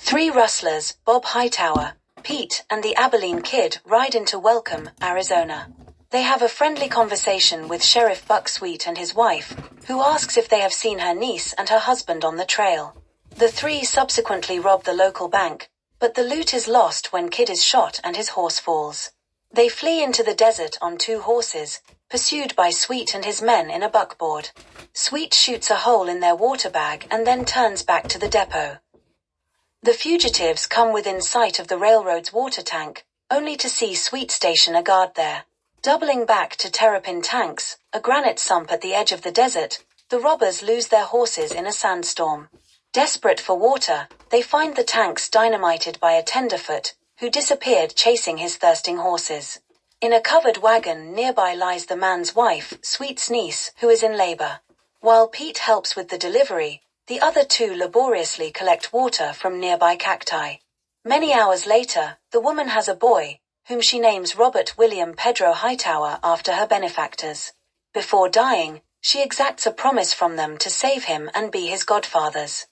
Three rustlers, Bob Hightower, Pete, and the Abilene Kid, ride into Welcome, Arizona. They have a friendly conversation with Sheriff Buck Sweet and his wife, who asks if they have seen her niece and her husband on the trail. The three subsequently rob the local bank, but the loot is lost when Kid is shot and his horse falls. They flee into the desert on two horses, pursued by Sweet and his men in a buckboard. Sweet shoots a hole in their water bag and then turns back to the depot. The fugitives come within sight of the railroad's water tank, only to see Sweet station a guard there. Doubling back to Terrapin tanks, a granite sump at the edge of the desert, the robbers lose their horses in a sandstorm. Desperate for water, they find the tanks dynamited by a tenderfoot, who disappeared chasing his thirsting horses. In a covered wagon nearby lies the man's wife, Sweet's niece, who is in labor. While Pete helps with the delivery, the other two laboriously collect water from nearby cacti. Many hours later, the woman has a boy, whom she names Robert William Pedro Hightower after her benefactors. Before dying, she exacts a promise from them to save him and be his godfathers.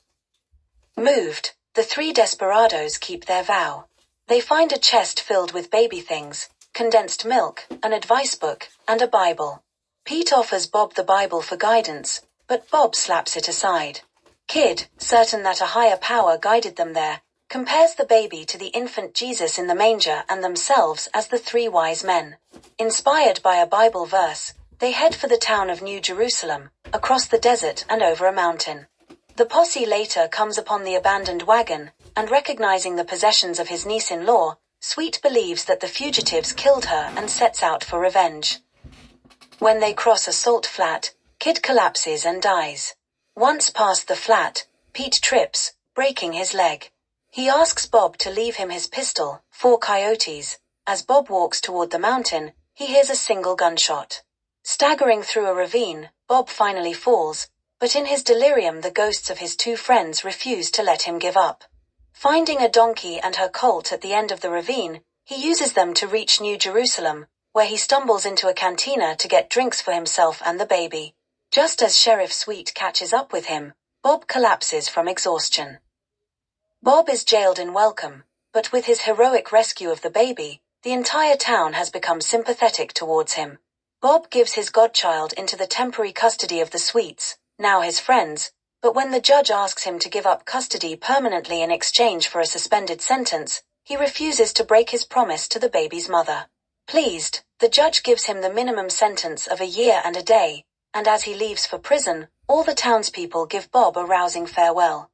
Moved, the three desperados keep their vow. They find a chest filled with baby things, condensed milk, an advice book, and a Bible. Pete offers Bob the Bible for guidance, but Bob slaps it aside. Kid, certain that a higher power guided them there, compares the baby to the infant Jesus in the manger and themselves as the three wise men. Inspired by a Bible verse, they head for the town of New Jerusalem, across the desert and over a mountain. The posse later comes upon the abandoned wagon, and recognizing the possessions of his niece-in-law, Sweet believes that the fugitives killed her and sets out for revenge. When they cross a salt flat, Kid collapses and dies. Once past the flat, Pete trips, breaking his leg. He asks Bob to leave him his pistol, 4 coyotes. As Bob walks toward the mountain, he hears a single gunshot. Staggering through a ravine, Bob finally falls, but in his delirium the ghosts of his two friends refuse to let him give up. Finding a donkey and her colt at the end of the ravine, he uses them to reach New Jerusalem, where he stumbles into a cantina to get drinks for himself and the baby. Just as Sheriff Sweet catches up with him, Bob collapses from exhaustion. Bob is jailed in Welcome, but with his heroic rescue of the baby, the entire town has become sympathetic towards him. Bob gives his godchild into the temporary custody of the Sweets, now his friends, but when the judge asks him to give up custody permanently in exchange for a suspended sentence, he refuses to break his promise to the baby's mother. Pleased, the judge gives him the minimum sentence of a year and a day, and as he leaves for prison, all the townspeople give Bob a rousing farewell.